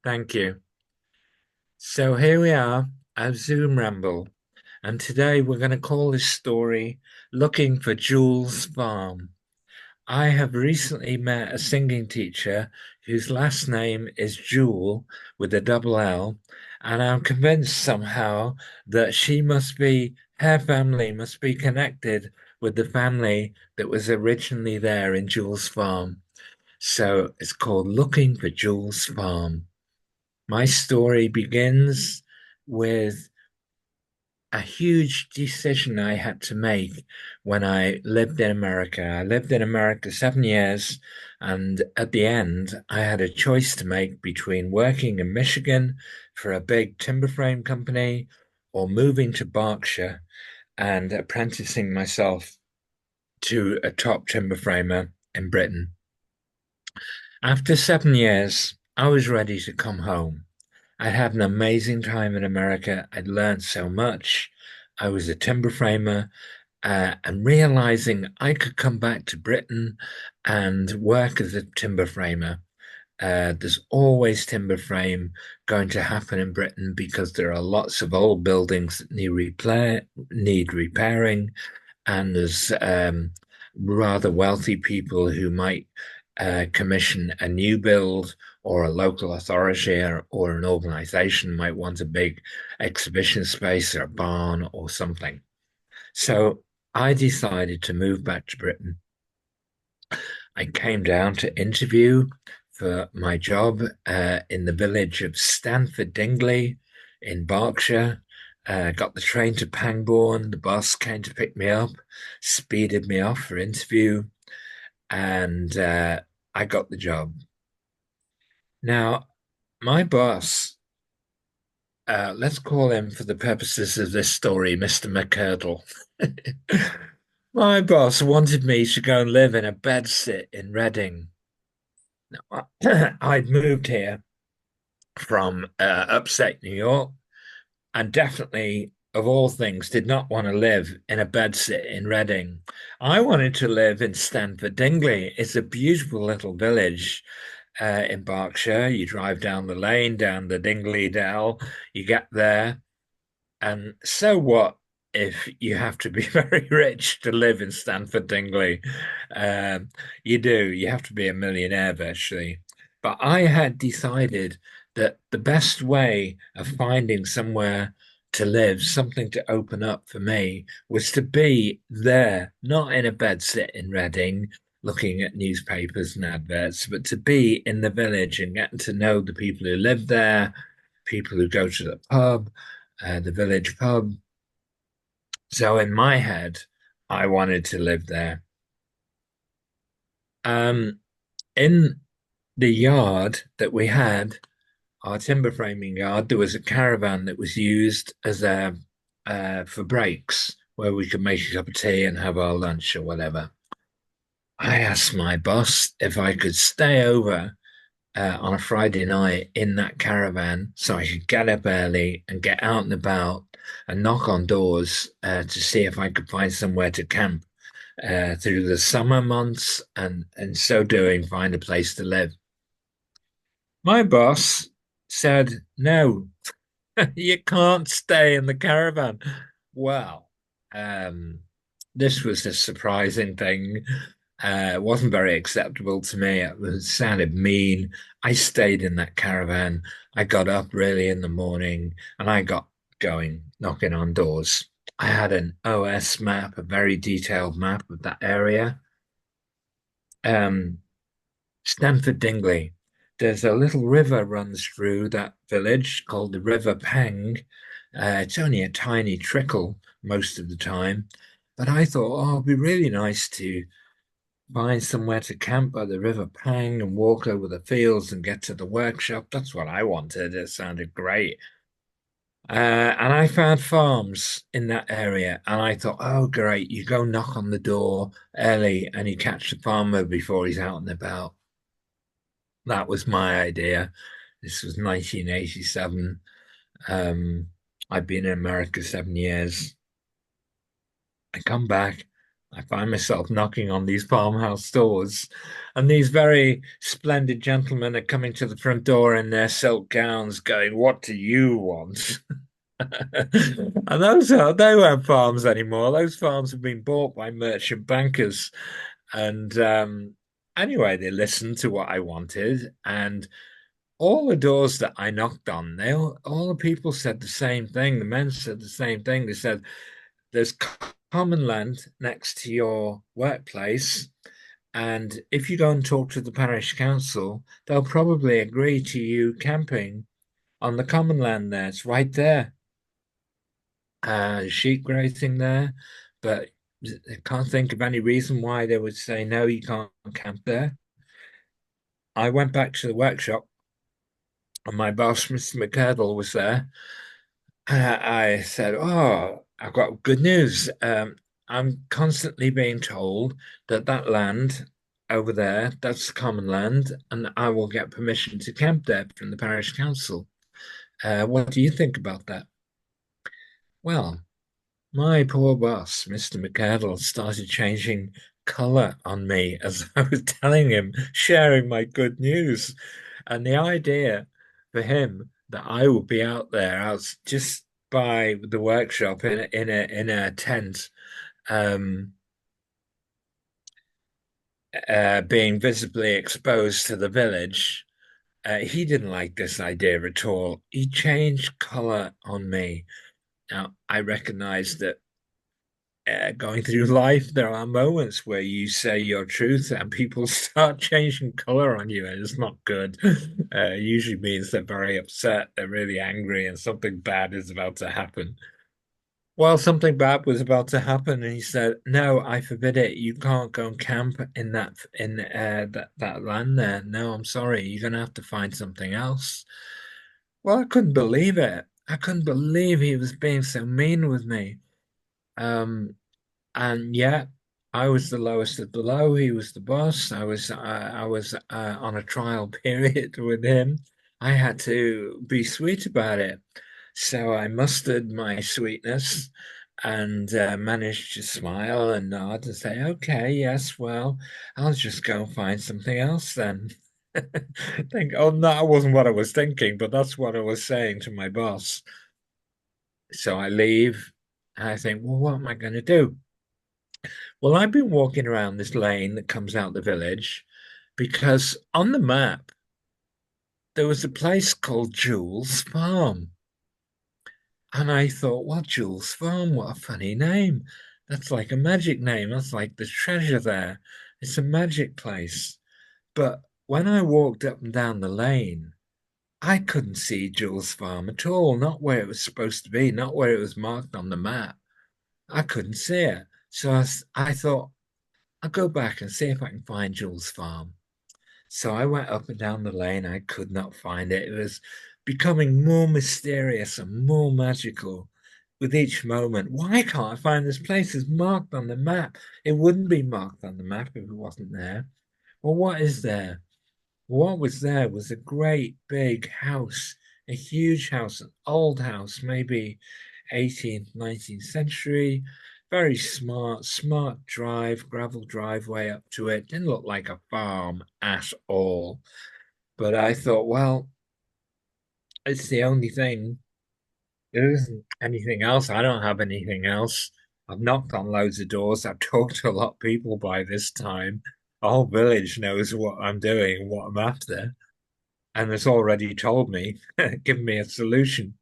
Thank you. So here we are at Zoom Ramble, and today we're going to call this story Looking for Jewell's Farm. I have recently met a singing teacher whose last name is Jewell with a double L, and I'm convinced somehow that her family must be connected with the family that was originally there in Jewell's Farm. So it's called Looking for Jewell's Farm. My story begins with a huge decision I had to make when I lived in America. I lived in America 7 years, and at the end, I had a choice to make between working in Michigan for a big timber frame company or moving to Berkshire and apprenticing myself to a top timber framer in Britain. After 7 years, I was ready to come home. I had an amazing time in America. I'd learned so much. I was a timber framer, and realizing I could come back to Britain and work as a timber framer. There's always timber frame going to happen in Britain because there are lots of old buildings that need repairing, and there's rather wealthy people who might commission a new build, or a local authority or an organization might want a big exhibition space or a barn or something. So I decided to move back to Britain. I came down to interview for my job in the village of Stanford Dingley in Berkshire. Got the train to Pangbourne. The bus came to pick me up, speeded me off for interview, and I got the job. Now, my boss, let's call him for the purposes of this story, Mr. McCurdle. My boss wanted me to go and live in a bedsit in Reading. Now, I'd moved here from upstate New York, and definitely, of all things, did not want to live in a bedsit in Reading. I wanted to live in Stanford Dingley. It's a beautiful little village in Berkshire. You drive down the lane, down the Dingley Dell, you get there, and so what if you have to be very rich to live in Stanford Dingley? You do. You have to be a millionaire virtually. But I had decided that the best way of finding somewhere to live, something to open up for me, was to be there, not in a bed sit in Reading, looking at newspapers and adverts, but to be in the village and getting to know the people who live there, people who go to the pub, the village pub. So in my head, I wanted to live there. In the yard that we had, our timber framing yard, there was a caravan that was used as a for breaks where we could make a cup of tea and have our lunch or whatever. I asked my boss if I could stay over on a Friday night in that caravan so I could get up early and get out and about and knock on doors to see if I could find somewhere to camp through the summer months, and in so doing, find a place to live. My boss said, "No, you can't stay in the caravan." Well, um, this was a surprising thing. It wasn't very acceptable to me. It sounded mean. I stayed in that caravan. I got up really in the morning and I got going, knocking on doors. I had an OS map, a very detailed map of that area. Um, Stanford Dingley. There's a little river runs through that village called the River Pang. It's only a tiny trickle most of the time, but I thought, oh, it'd be really nice to find somewhere to camp by the River Pang and walk over the fields and get to the workshop. That's what I wanted. It sounded great. And I found farms in that area, and I thought, oh, great. You go knock on the door early and you catch the farmer before he's out and about. That was my idea. This was 1987. I've been in America 7 years. I come back. I find myself knocking on these farmhouse doors, and these very splendid gentlemen are coming to the front door in their silk gowns, going, "What do you want?" And they weren't farms anymore. Those farms have been bought by merchant bankers. And anyway, they listened to what I wanted, and all the doors that I knocked on, all the people said the same thing. The men said the same thing. They said, "There's common land next to your workplace, and if you go and talk to the parish council, they'll probably agree to you camping on the common land there. It's right there. Sheep grazing there, but I can't think of any reason why they would say no, you can't camp there." I went back to the workshop, and my boss, Mr. McCurdle, was there. I said, "Oh, I've got good news. I'm constantly being told that that land over there, that's common land, and I will get permission to camp there from the parish council. What do you think about that?" Well, my poor boss, Mr. McCardle, started changing colour on me as I was telling him, sharing my good news. And the idea for him that I would be out there, I was just by the workshop in a tent, um, being visibly exposed to the village. He didn't like this idea at all. He changed colour on me. Now, I recognize that going through life, there are moments where you say your truth and people start changing color on you, and it's not good. It usually means they're very upset, they're really angry, and something bad is about to happen. Well, something bad was about to happen, and he said, "No, I forbid it. You can't go and camp in that land there. No, I'm sorry. You're gonna have to find something else." Well, I couldn't believe it. I couldn't believe he was being so mean with me. Um, And yeah, I was the lowest of the low. He was the boss. I was on a trial period with him. I had to be sweet about it. So I mustered my sweetness and managed to smile and nod and say, "Okay, yes, well, I'll just go and find something else then." Oh, no, that wasn't what I was thinking, but that's what I was saying to my boss. So I leave and I think, well, what am I going to do? Well, I've been walking around this lane that comes out the village because on the map there was a place called Jewell's Farm. And I thought, well, Jewell's Farm, what a funny name. That's like a magic name. That's like the treasure there. It's a magic place. But when I walked up and down the lane, I couldn't see Jewell's Farm at all, not where it was supposed to be, not where it was marked on the map. I couldn't see it. So I thought, I'll go back and see if I can find Jules' farm. So I went up and down the lane. I could not find it. It was becoming more mysterious and more magical with each moment. Why can't I find this place? It's marked on the map. It wouldn't be marked on the map if it wasn't there. Well, what is there? What was there was a great big house, a huge house, an old house, maybe 18th, 19th century. Very smart drive, gravel driveway up to it. Didn't look like a farm at all. But I thought, well, it's the only thing. There isn't anything else. I don't have anything else. I've knocked on loads of doors. I've talked to a lot of people by this time. The whole village knows what I'm doing, what I'm after, and has already told me, given me a solution.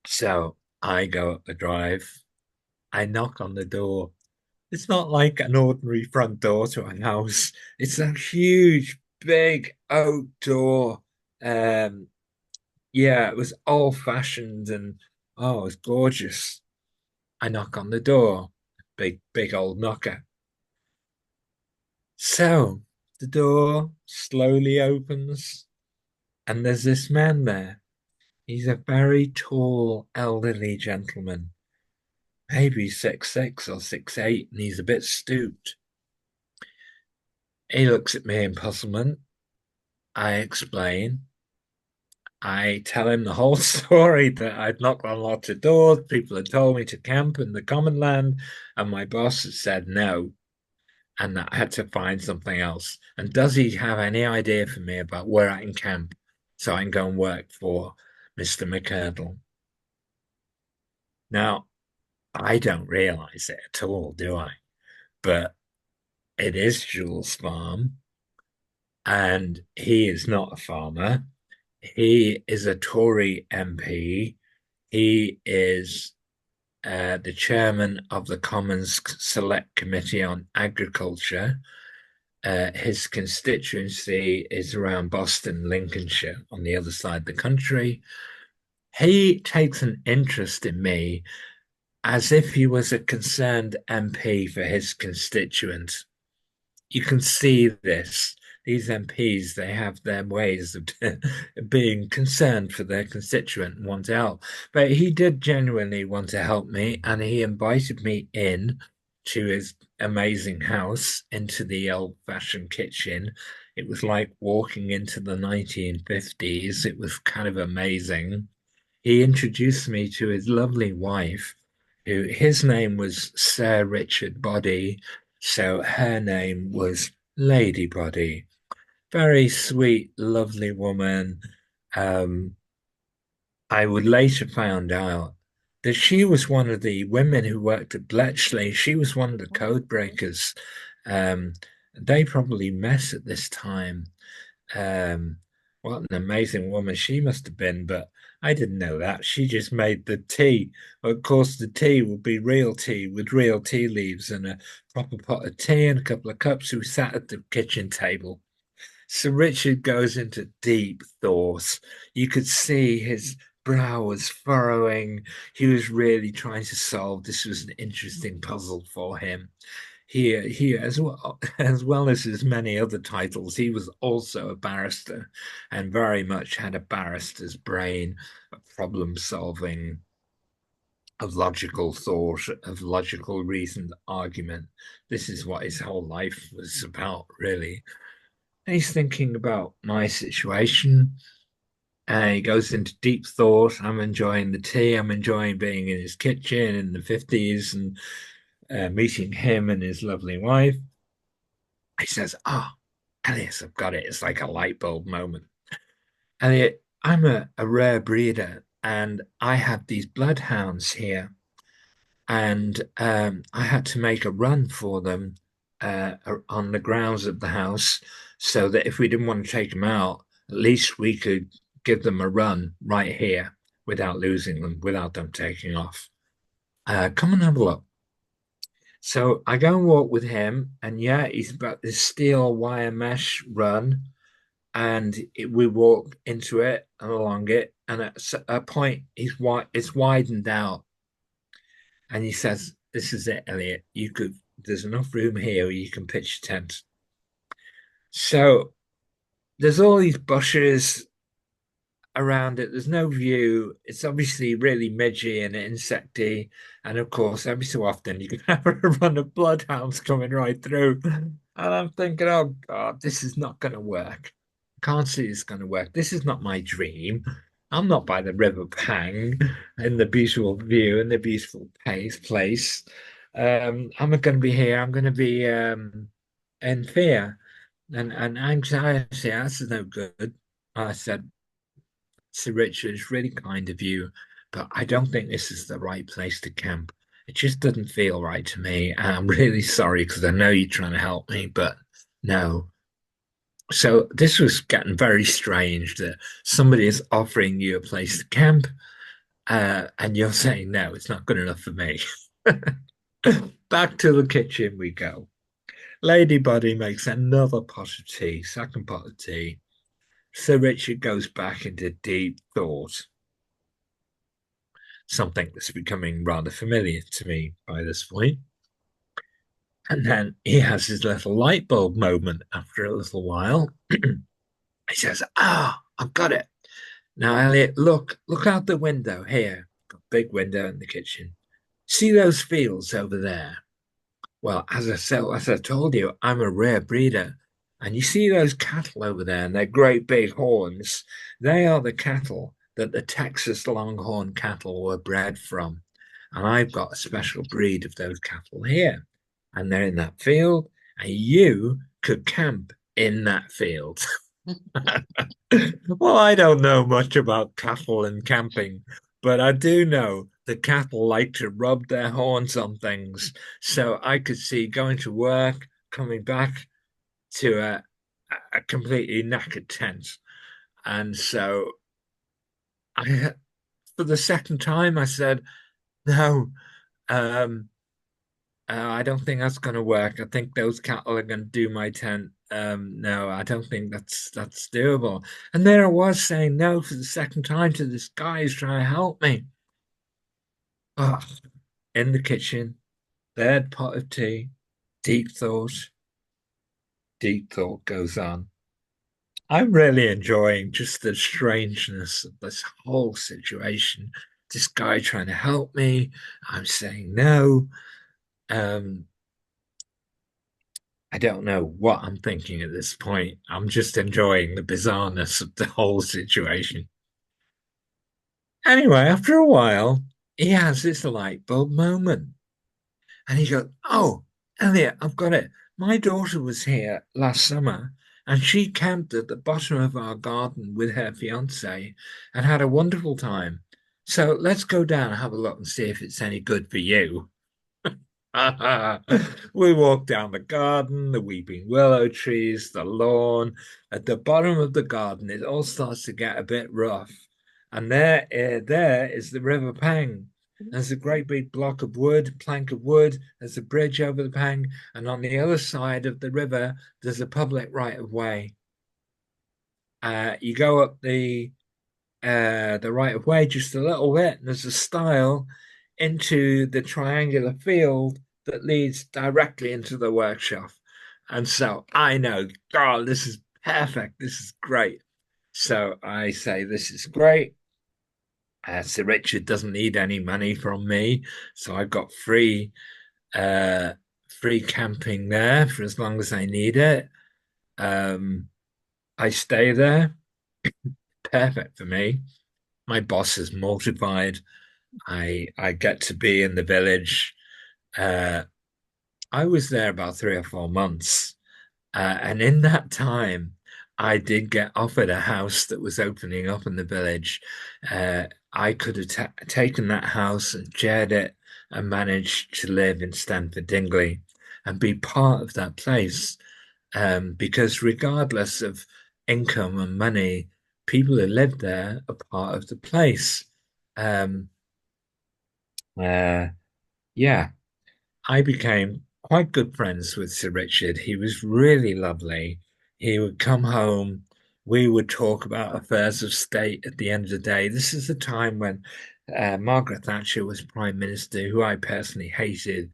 So I go up the drive. I knock on the door. It's not like an ordinary front door to a house. It's a huge, big oak door. Um, yeah, it was old fashioned and oh, it was gorgeous. I knock on the door. Big old knocker. So the door slowly opens, and there's this man there. He's a very tall, elderly gentleman, maybe 6'6" or 6'8", and he's a bit stooped. He looks at me in puzzlement. I explain. I tell him the whole story that I'd knocked on lots of doors. People had told me to camp in the common land, and my boss had said no, and that I had to find something else. And does he have any idea for me about where I can camp so I can go and work for Mr. McCurdle? Now, I don't realize it at all, do I? But it is Jewell's farm, and he is not a farmer. He is a Tory MP. He is the chairman of the Commons Select Committee on Agriculture. His constituency is around Boston, Lincolnshire, on the other side of the country. He takes an interest in me as if he was a concerned MP for his constituents. You can see this. These MPs, they have their ways of being concerned for their constituent and want to help. But he did genuinely want to help me, and he invited me in to his amazing house, into the old-fashioned kitchen. It was like walking into the 1950s. It was kind of amazing. He introduced me to his lovely wife, who his name was Sir Richard Body, so her name was Lady Body. Very sweet, lovely woman. Um, I would later find out that she was one of the women who worked at Bletchley. She was one of the code breakers. Um, they probably met at this time. Um, what an amazing woman she must have been, but I didn't know that. She just made the tea. Well, of course, the tea would be real tea with real tea leaves and a proper pot of tea and a couple of cups. We sat at the kitchen table. Sir Richard goes into deep thought. You could see his brow was furrowing. He was really trying to solve. This was an interesting puzzle for him. He as well as his many other titles, he was also a barrister and very much had a barrister's brain, of problem solving, of logical thought, of logical reasoned argument. This is what his whole life was about, really. And he's thinking about my situation. He goes into deep thought. I'm enjoying the tea. I'm enjoying being in his kitchen in the 50s and meeting him and his lovely wife. He says, "Oh, Elias, I've got it." It's like a light bulb moment. Elliot, I'm a rare breeder and I have these bloodhounds here. And I had to make a run for them on the grounds of the house so that if we didn't want to take them out, at least we could give them a run right here without losing them, without them taking off. Come and have a look. So I go and walk with him, and yeah, he's about this steel wire mesh run, and we walk into it and along it, and at a point, it's widened out, and he says, "This is it, Elliot. You could. There's enough room here where you can pitch a tent." So there's all these bushes around it. There's no view. It's obviously really midgy and insecty. And of course, every so often you can have a run of bloodhounds coming right through. And I'm thinking, oh God, this is not going to work. I can't see this going to work. This is not my dream. I'm not by the river Pang in the beautiful view and the beautiful place. I'm not going to be here. I'm going to be in fear and anxiety. That's no good. I said, Sir Richard, it's really kind of you, but I don't think this is the right place to camp. It just doesn't feel right to me. And I'm really sorry because I know you're trying to help me, but no. So this was getting very strange that somebody is offering you a place to camp, and you're saying, no, it's not good enough for me. Back to the kitchen we go. Lady Buddy makes another pot of tea, second pot of tea. Sir Richard goes back into deep thought, something that's becoming rather familiar to me by this point. And then he has his little light bulb moment after a little while. He says, "Ah, I've got it. Now, Elliot, look out the window here. Got a big window in the kitchen. See those fields over there? Well, as I told you, I'm a rare breeder, And you see those cattle over there and their great big horns. They are the cattle that the Texas Longhorn cattle were bred from. And I've got a special breed of those cattle here. And they're in that field, and you could camp in that field. Well, I don't know much about cattle and camping, but I do know the cattle like to rub their horns on things. So I could see going to work, coming back to a completely knackered tent. And so I, for the second time, I said, no, um, I don't think that's going to work. I think those cattle are going to do my tent. No, I don't think that's doable. And there I was saying no for the second time to this guy who's trying to help me. Oh, in the kitchen, third pot of tea, deep thought, deep thought goes on. I'm really enjoying just the strangeness of this whole situation. This guy trying to help me. I'm saying no. Um, I don't know what I'm thinking at this point. I'm just enjoying the bizarreness of the whole situation. Anyway, after a while, he has this light bulb moment and he goes, "Oh, Elliot, I've got it. My daughter was here last summer and she camped at the bottom of our garden with her fiance and had a wonderful time. So let's go down and have a look and see if it's any good for you." We walk down the garden, the weeping willow trees, the lawn. At the bottom of the garden, it all starts to get a bit rough. And there is the River Pang. There's a great big block of wood, plank of wood. There's a bridge over the Pang. And on the other side of the river, there's a public right of way. You go up the right of way just a little bit, and there's a stile into the triangular field that leads directly into the workshop. And so I know, God, this is perfect. This is great. So I say, this is great. Sir Richard doesn't need any money from me, so I've got uh, free camping there for as long as I need it. Um, I stay there. Perfect for me. My boss is mortified. I get to be in the village. Uh, I was there about 3 or 4 months, and in that time, I did get offered a house that was opening up in the village. I could have taken that house and shared it and managed to live in Stanford Dingley and be part of that place. Because regardless of income and money, people who live there are part of the place. Um, uh, yeah, I became quite good friends with Sir Richard. He was really lovely. He would come home. We would talk about affairs of state at the end of the day. This is the time when Margaret Thatcher was Prime Minister, who I personally hated,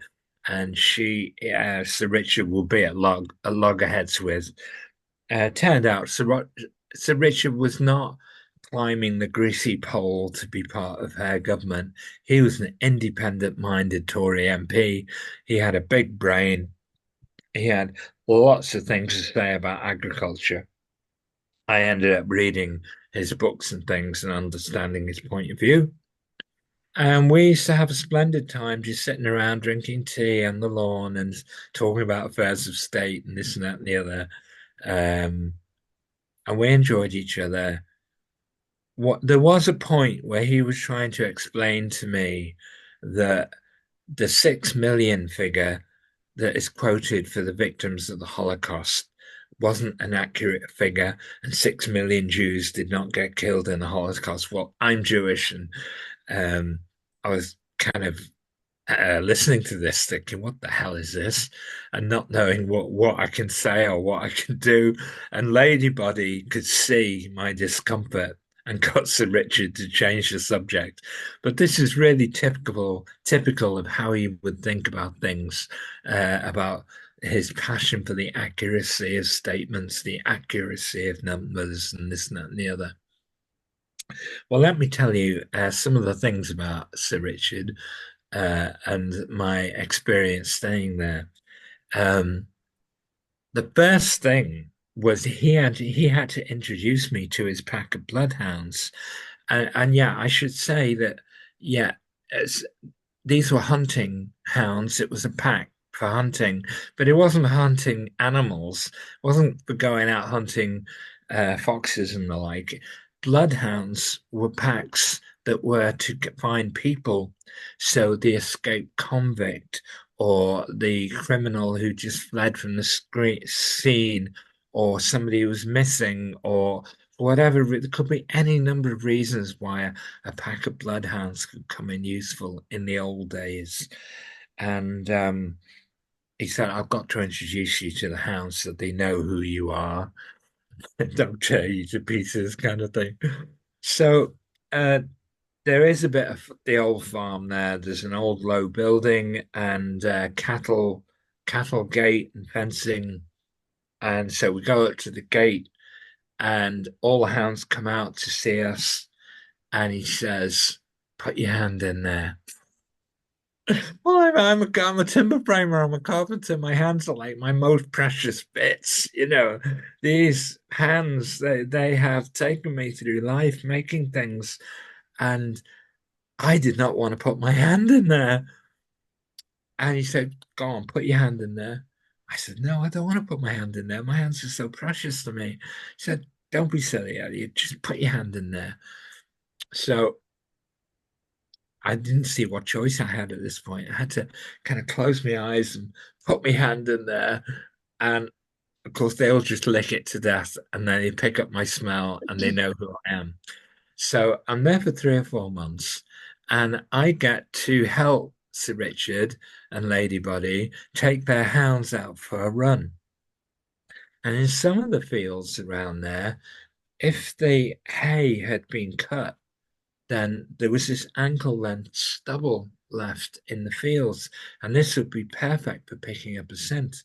and Sir Richard, would be at loggerheads with. Turned out Sir Richard was not climbing the greasy pole to be part of her government. He was an independent-minded Tory MP. He had a big brain. He had lots of things to say about agriculture. I ended up reading his books and things and understanding his point of view. And we used to have a splendid time just sitting around drinking tea on the lawn and talking about affairs of state and this and that and the other. Um, and we enjoyed each other. There was a point where he was trying to explain to me that the 6 million figure that is quoted for the victims of the Holocaust wasn't an accurate figure, and 6 million Jews did not get killed in the Holocaust. Well, I'm Jewish, and I was kind of listening to this, thinking, "What the hell is this?" and not knowing what I can say or what I can do. And Ladybody could see my discomfort and got Sir Richard to change the subject. But this is really typical of how he would think about things, about his passion for the accuracy of statements, the accuracy of numbers, and this and that and the other. Well, let me tell you some of the things about Sir Richard and my experience staying there. Um, the first thing was he had to introduce me to his pack of bloodhounds, and yeah, I should say that yeah, as these were hunting hounds. It was a pack for hunting, but it wasn't hunting animals. It wasn't for going out hunting foxes and the like. Bloodhounds were packs that were to find people. So the escaped convict or the criminal who just fled from the scene or somebody who was missing or whatever. There could be any number of reasons why a pack of bloodhounds could come in useful in the old days. And he said, I've got to introduce you to the hounds so they know who you are and don't tear you to pieces, kind of thing. So uh, there is a bit of the old farm there. There's an old low building and cattle gate and fencing. And so we go up to the gate and all the hounds come out to see us. And he says, put your hand in there. Well, I'm a timber framer. I'm a carpenter. My hands are like my most precious bits. These hands, they have taken me through life making things. And I did not want to put my hand in there. And he said, go on, put your hand in there. I said, no, I don't want to put my hand in there. My hands are so precious to me. He said, don't be silly, Elliot. Just put your hand in there. So I didn't see what choice I had at this point. I had to kind of close my eyes and put my hand in there. And of course, they'll just lick it to death and then they pick up my smell and they know who I am. So I'm there for 3 or 4 months and I get to help Sir Richard and Lady Buddy take their hounds out for a run. And in some of the fields around there, if the hay had been cut, then there was this ankle length stubble left in the fields, and this would be perfect for picking up a scent.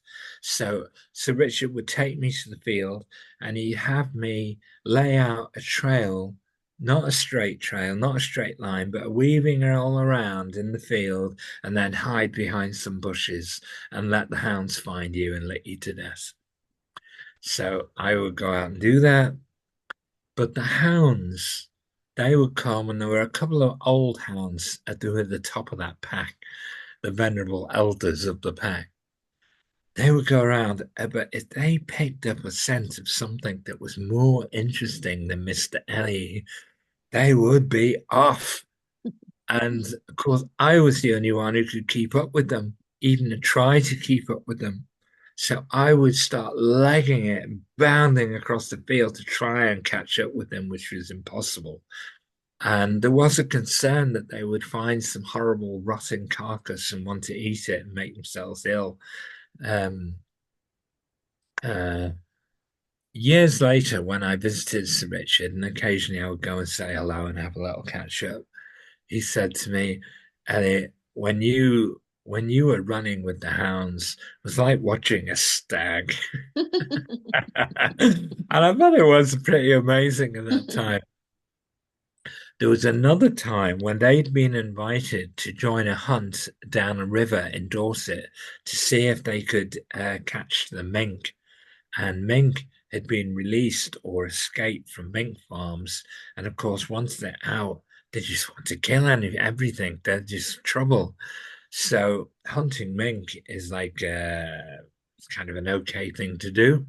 So Sir Richard would take me to the field and he'd have me lay out a trail, not a straight trail, not a straight line, but weaving all around in the field, and then hide behind some bushes and let the hounds find you and lick you to death. So I would go out and do that. But the hounds, they would come, and there were a couple of old hounds at the top of that pack, the venerable elders of the pack. They would go around, but if they picked up a scent of something that was more interesting than Mr. Ellie, they would be off. And of course, I was the only one who could keep up with them, even to try to keep up with them. So I would start legging it and bounding across the field to try and catch up with them, which was impossible. And there was a concern that they would find some horrible rotting carcass and want to eat it and make themselves ill. Um, uh, Years later, when I visited Sir Richard, and occasionally I would go and say hello and have a little catch up, he said to me, Elliot, when you were running with the hounds, it was like watching a stag. And I bet it was pretty amazing at that time. There was another time when they'd been invited to join a hunt down a river in Dorset to see if they could catch the mink. And mink had been released or escaped from mink farms. And of course, once they're out, they just want to kill everything. They're just trouble. So hunting mink is like it's kind of an okay thing to do.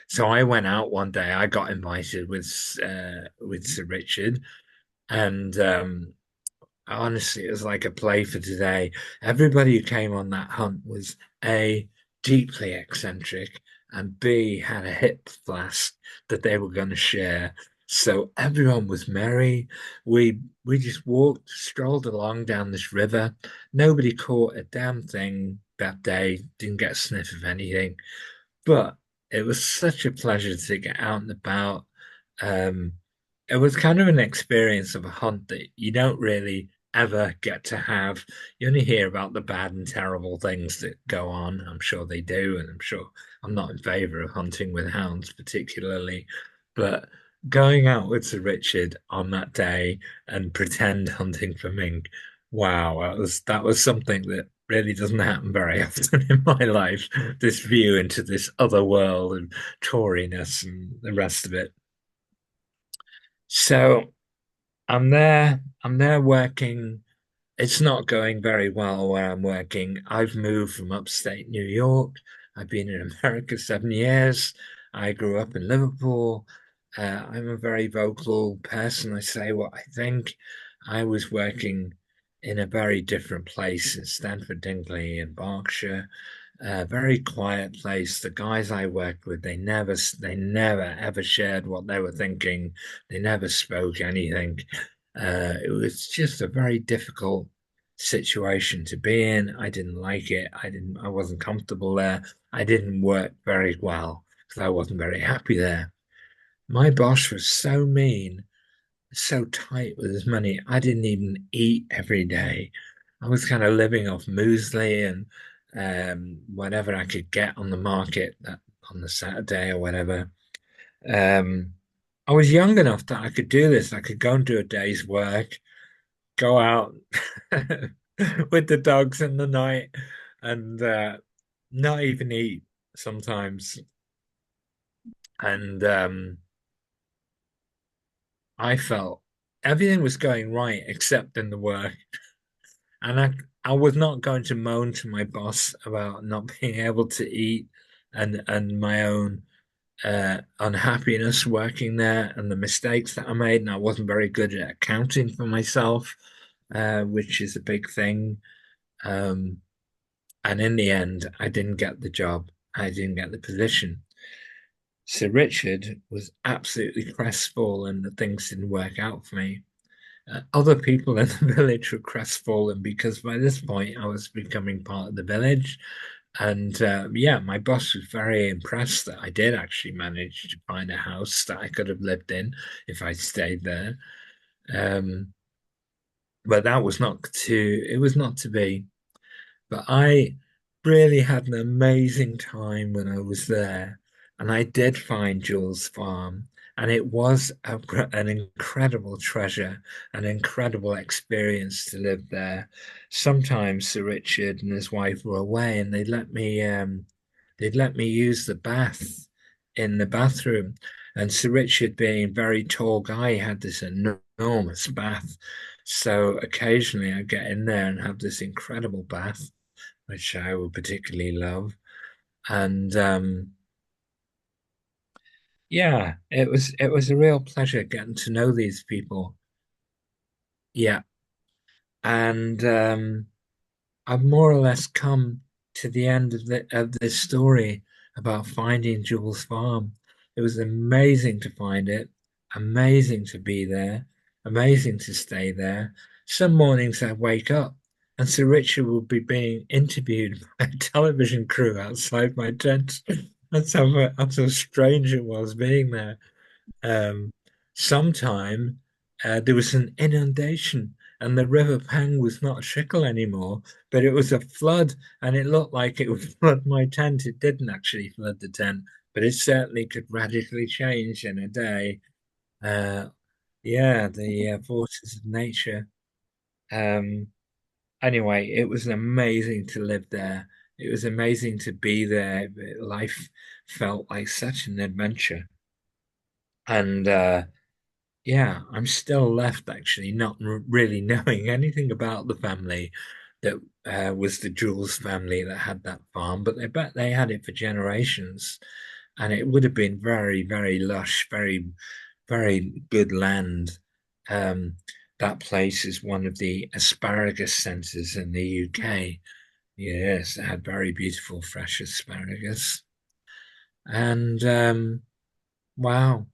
So I went out one day. I got invited with Sir Richard, and honestly, it was like a play for today. Everybody who came on that hunt was A, deeply eccentric, and B, had a hip flask that they were going to share. So everyone was merry. We just walked, strolled along down this river. Nobody caught a damn thing that day, didn't get a sniff of anything. But it was such a pleasure to get out and about. Um, it was kind of an experience of a hunt that you don't really ever get to have. You only hear about the bad and terrible things that go on. I'm sure they do, and I'm sure I'm not in favor of hunting with hounds particularly, but going out with Sir Richard on that day and pretend hunting for mink, wow, that was something that really doesn't happen very often in my life, this view into this other world and Toriness and the rest of it. So I'm there working. It's not going very well where I'm working. I've moved from upstate New York. I've been in America 7 years. I grew up in Liverpool. I'm a very vocal person. I say what I think. I was working in a very different place in Stanford Dingley in Berkshire, a very quiet place. The guys I worked with, they never ever shared what they were thinking. They never spoke anything. It was just a very difficult situation to be in. I didn't like it. I wasn't comfortable there. I didn't work very well because I wasn't very happy there. My boss was so mean, so tight with his money. I didn't even eat every day. I was kind of living off muesli and whatever I could get on the market on the Saturday or whatever. Um, I was young enough that I could do this. I could go and do a day's work, go out with the dogs in the night and not even eat sometimes. And I felt everything was going right except in the work. And I was not going to moan to my boss about not being able to eat and my own unhappiness working there and the mistakes that I made. And I wasn't very good at accounting for myself, which is a big thing. Um, and in the end, I didn't get the job. I didn't get the position. Sir Richard was absolutely crestfallen that things didn't work out for me. Other people in the village were crestfallen because by this point I was becoming part of the village. And yeah, my boss was very impressed that I did actually manage to find a house that I could have lived in if I stayed there. Um, but it was not to be. But I really had an amazing time when I was there. And I did find Jewell's farm. And it was an incredible treasure, an incredible experience to live there. Sometimes Sir Richard and his wife were away and they'd let me use the bath in the bathroom. And Sir Richard, being a very tall guy, had this enormous bath. So occasionally I get in there and have this incredible bath which I would particularly love. And yeah, it was a real pleasure getting to know these people. Yeah, and I've more or less come to the end of this story about finding Jewell's farm. It was amazing to find it, amazing to be there, amazing to stay there. Some mornings I wake up and Sir Richard will be being interviewed by a television crew outside my tent. That's how strange it was being there. Um, Sometime there was an inundation and the River Pang was not Schickle anymore, but it was a flood and it looked like it would flood my tent. It didn't actually flood the tent, but it certainly could radically change in a day. Uh, yeah, the forces of nature. Um, anyway, it was amazing to live there. It was amazing to be there. Life felt like such an adventure. And yeah, I'm still left actually not really knowing anything about the family that was the Jules family that had that farm, but I bet they had it for generations, and it would have been very, very lush, very, very good land. Um, that place is one of the asparagus centres in the UK. Yes, it had very beautiful fresh asparagus, and wow.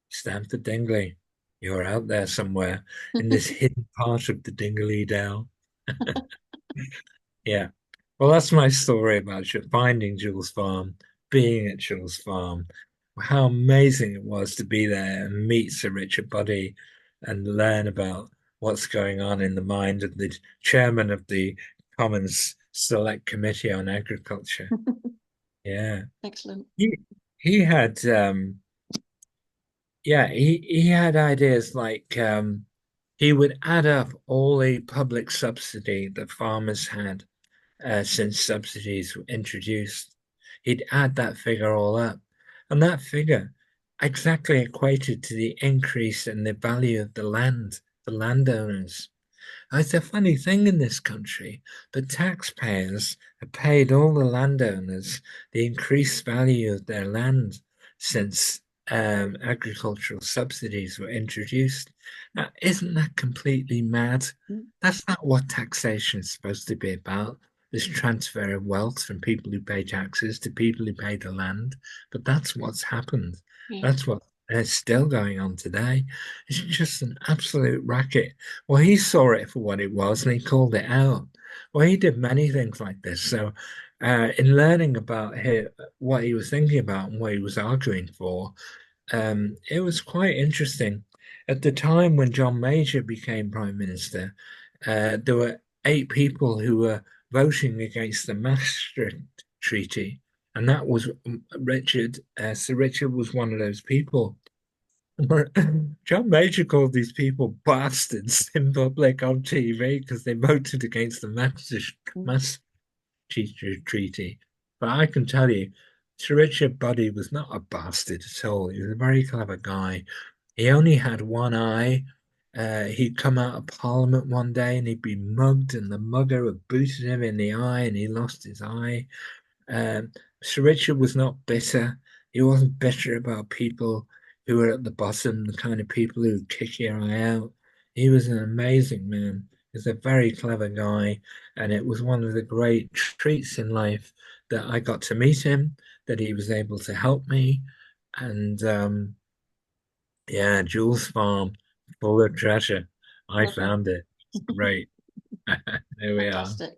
Stanford Dingley, you're out there somewhere in this hidden part of the Dingley Dell. Yeah. Well, that's my story about finding Jules Farm, being at Jules Farm. How amazing it was to be there and meet Sir Richard Buddy and learn about what's going on in the mind of the chairman of the Commons Select Committee on Agriculture. Yeah. Excellent. He he had yeah, he had ideas like he would add up all the public subsidy that farmers had, since subsidies were introduced. He'd add that figure all up, and that figure exactly equated to the increase in the value of the landowners. It's a funny thing in this country. The taxpayers have paid all the landowners the increased value of their land since agricultural subsidies were introduced. Now, isn't that completely mad? That's not what taxation is supposed to be about. This transfer of wealth from people who pay taxes to people who pay the land. But that's what's happened. Yeah. That's what is still going on today. It's just an absolute racket. Well, he saw it for what it was and he called it out. Well, he did many things like this. So, in learning about what he was thinking about and what he was arguing for, it was quite interesting. At the time when John Major became Prime Minister, there were 8 people who were voting against the Maastricht Treaty, and that was Richard. Sir Richard was one of those people. John Major called these people bastards in public on TV because they voted against the Maastricht Treaty. But I can tell you, Sir Richard Buddy was not a bastard at all. He was a very clever guy. He only had one eye. He'd come out of Parliament one day and he'd be mugged, and the mugger had booted him in the eye, and he lost his eye. Um, Sir Richard was not bitter. He wasn't bitter about people who were at the bottom, the kind of people who kick your eye out. He was an amazing man. He's a very clever guy, and it was one of the great treats in life that I got to meet him, that he was able to help me, and yeah, Jewell's farm, full of treasure. I Lovely. found it. It's great. There we are. Fantastic.